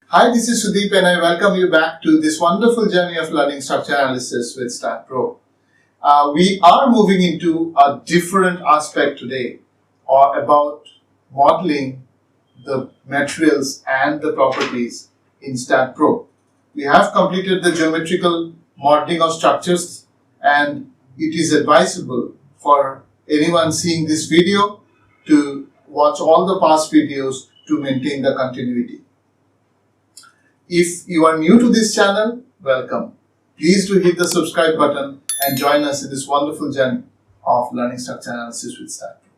Hi, this is Sudeep and I welcome you back to this wonderful journey of learning structure analysis with STAAD Pro. We are moving into a different aspect today about modeling the materials and the properties in STAAD Pro. We have completed the geometrical modeling of structures, and it is advisable for anyone seeing this video to watch all the past videos to maintain the continuity. If you are new to this channel, welcome. Please do hit the subscribe button and join us in this wonderful journey of learning structure analysis with STAAD Pro.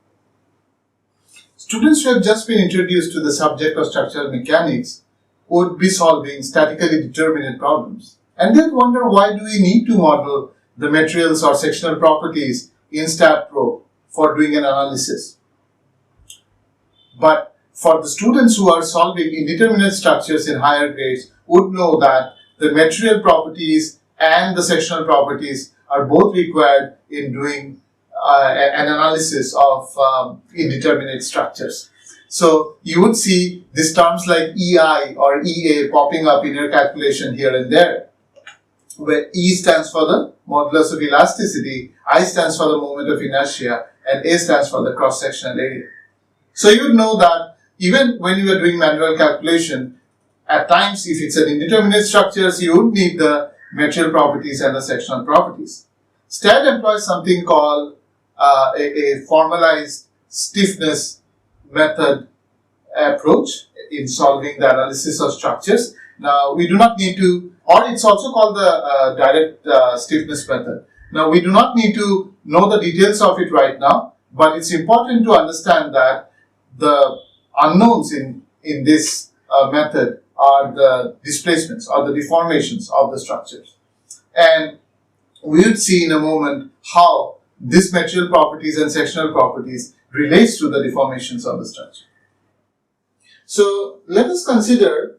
Students who have just been introduced to the subject of structural mechanics would be solving statically determinate problems, and they'd wonder, why do we need to model the materials or sectional properties in STAAD Pro for doing an analysis? But for the students who are solving indeterminate structures in higher grades would know that the material properties and the sectional properties are both required in doing an analysis of indeterminate structures. So you would see these terms like EI or EA popping up in your calculation here and there, where E stands for the modulus of elasticity, I stands for the moment of inertia, and A stands for the cross-sectional area. So you would know that even when you are doing manual calculation, at times if it's an indeterminate structures, you would need the material properties and the sectional properties. STAAD employs something called a formalized stiffness method approach in solving the analysis of structures. Now we do not need to, or it's also called the direct stiffness method. Now we do not need to know the details of it right now, but it's important to understand that the unknowns in this method are the displacements or the deformations of the structures. And we will see in a moment how this material properties and sectional properties relates to the deformations of the structure. So let us consider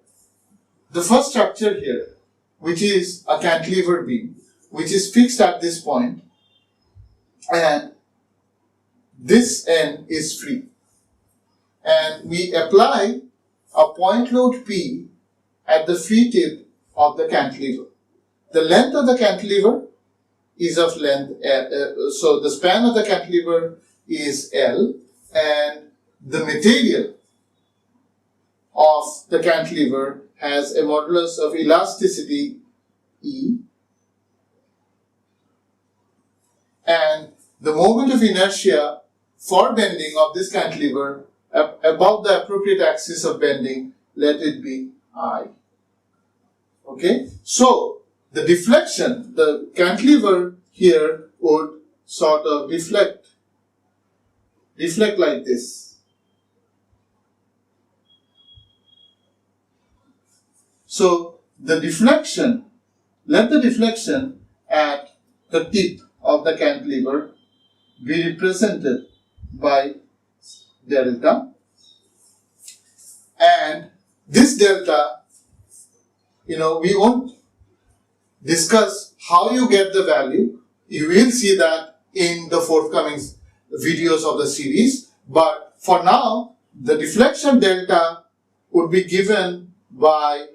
the first structure here, which is a cantilever beam, which is fixed at this point, and this end is free. And we apply a point load P at the free tip of the cantilever. The length of the cantilever is of length L, so the span of the cantilever is L, and the material of the cantilever has a modulus of elasticity E, and the moment of inertia for bending of this cantilever above the appropriate axis of bending, let it be I. Okay, so the deflection, the cantilever here would sort of deflect like this. So the deflection, let the deflection at the tip of the cantilever be represented by delta, and this delta, we won't discuss how you get the value. You will see that in the forthcoming videos of the series, but for now the deflection delta would be given by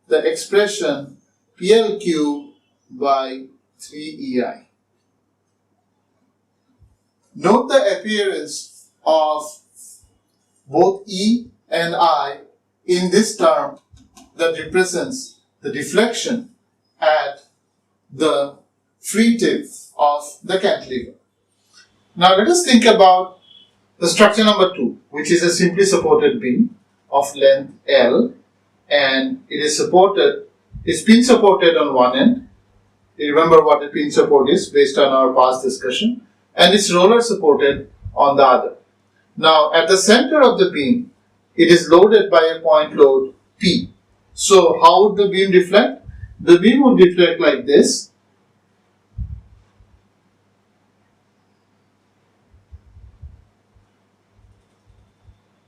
the expression PL by 3EI. Note the appearance of both E and I in this term that represents the deflection at the free tip of the cantilever. Now let us think about the structure number 2, which is a simply supported beam of length L, and it's been supported on one end. You remember what a pin support is based on our past discussion, and it's roller supported on the other. Now at the center of the beam, it is loaded by a point load P. So how would the beam deflect? The beam would deflect like this,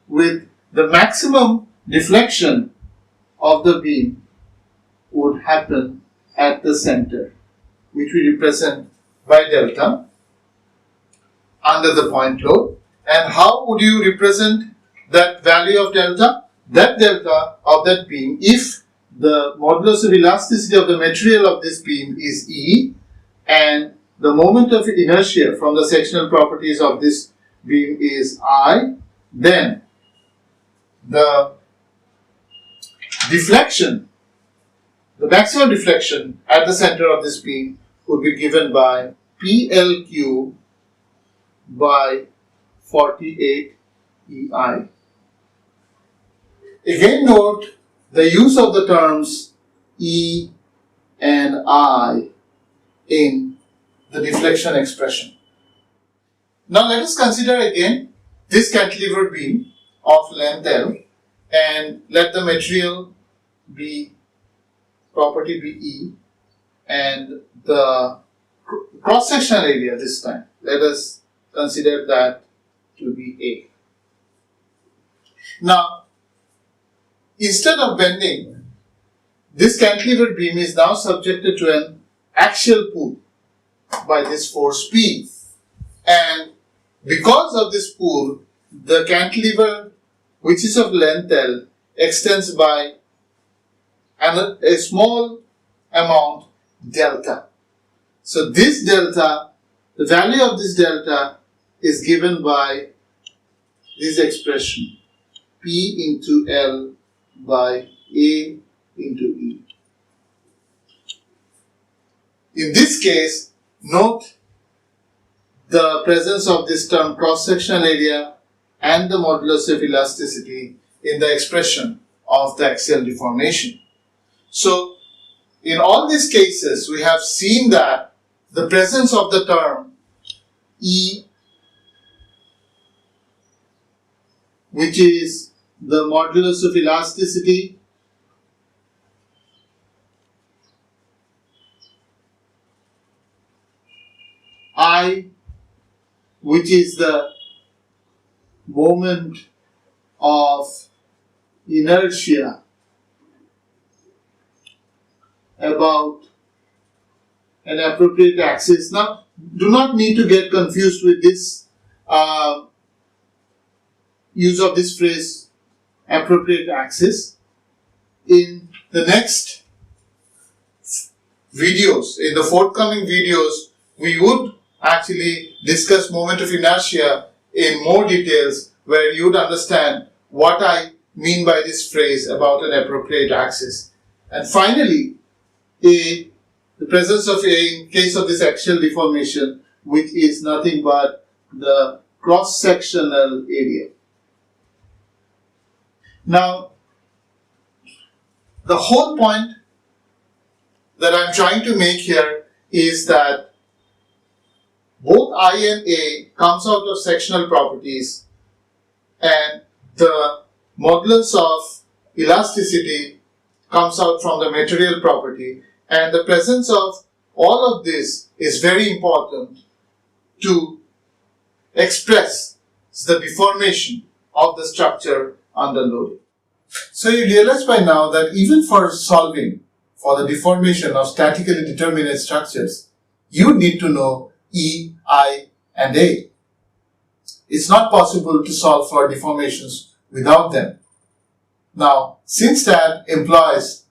with the maximum deflection of the beam would happen at the center, which we represent by delta under the point load. And how would you represent that value of delta? that delta of that beam, if the modulus of elasticity of the material of this beam is E, and the moment of inertia from the sectional properties of this beam is I, then the deflection, the maximum deflection at the center of this beam would be given by PLQ by 48 EI. Again note the use of the terms E and I in the deflection expression. Now let us consider again this cantilever beam of length L, and let the material be property be E, and the cross-sectional area this time, let us consider that to be A. Now, instead of bending, this cantilever beam is now subjected to an axial pull by this force P, and because of this pull, the cantilever, which is of length L, extends by a small amount delta. So this delta, the value of this delta is given by this expression, P into L by A into E. In this case, note the presence of this term cross-sectional area and the modulus of elasticity in the expression of the axial deformation. So, in all these cases, we have seen that the presence of the term E, which is the modulus of elasticity, I, which is the moment of inertia about an appropriate axis. Now, do not need to get confused with this use of this phrase, appropriate axis. In the next videos, in the forthcoming videos, we would actually discuss moment of inertia in more details, where you would understand what I mean by this phrase about an appropriate axis. And finally, the presence of A in case of this axial deformation, which is nothing but the cross-sectional area. Now, the whole point that I'm trying to make here is that both I and A comes out of sectional properties, and the modulus of elasticity comes out from the material property, and the presence of all of this is very important to express the deformation of the structure under loading. So you realize by now that even for solving for the deformation of statically determinate structures, you need to know E, I, and A. It's not possible to solve for deformations without them. Now, since that employs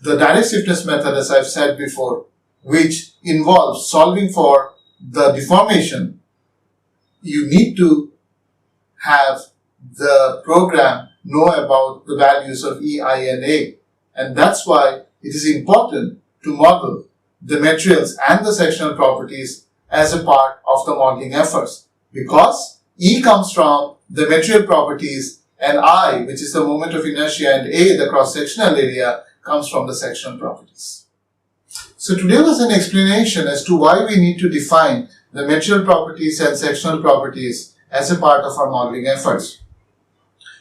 the direct stiffness method, as I've said before, which involves solving for the deformation, you need to have the program know about the values of E, I, and A. And that's why it is important to model the materials and the sectional properties as a part of the modeling efforts, because E comes from the material properties and I, which is the moment of inertia, and A, the cross-sectional area, comes from the sectional properties. So today was an explanation as to why we need to define the material properties and sectional properties as a part of our modeling efforts.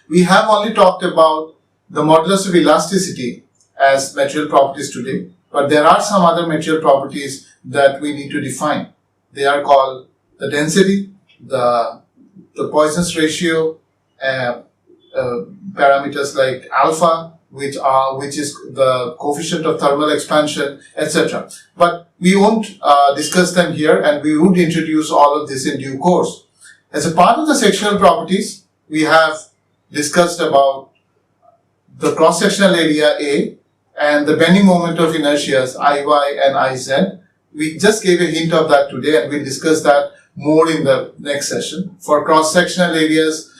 We have only talked about the modulus of elasticity as material properties today, but there are some other material properties that we need to define. They are called the density, the Poisson's ratio, parameters like alpha, which is the coefficient of thermal expansion, etc. But we won't discuss them here, and we would introduce all of this in due course. As a part of the sectional properties, we have discussed about the cross-sectional area A and the bending moment of inertias Iy and Iz. We just gave a hint of that today, and we'll discuss that more in the next session. For cross-sectional areas,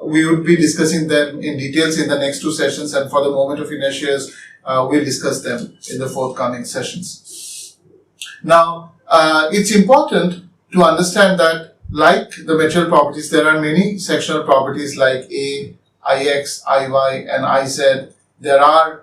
we would be discussing them in details in the next two sessions, and for the moment of inertias, we'll discuss them in the forthcoming sessions. Now, it's important to understand that, like the material properties, there are many sectional properties like A, Ix, Iy, and Iz. There are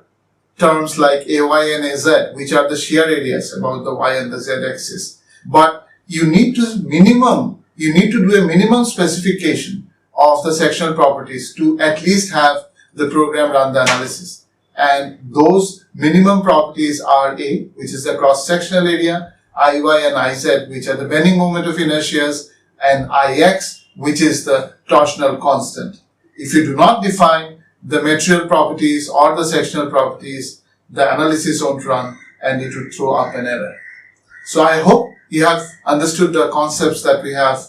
terms like Ay and Az, which are the shear areas about the y and the z axis. But you need to do a minimum specification of the sectional properties to at least have the program run the analysis. And those minimum properties are A, which is the cross-sectional area, Iy and Iz, which are the bending moment of inertias, and Ix, which is the torsional constant. If you do not define the material properties or the sectional properties, the analysis won't run and it will throw up an error. So I hope you have understood the concepts that we have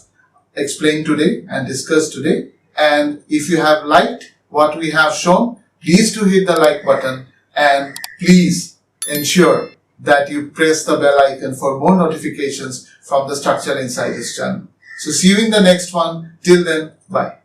explained today and discussed today. And if you have liked what we have shown, please do hit the like button, and please ensure that you press the bell icon for more notifications from the Structural Insiders channel. So see you in the next one. Till then, bye.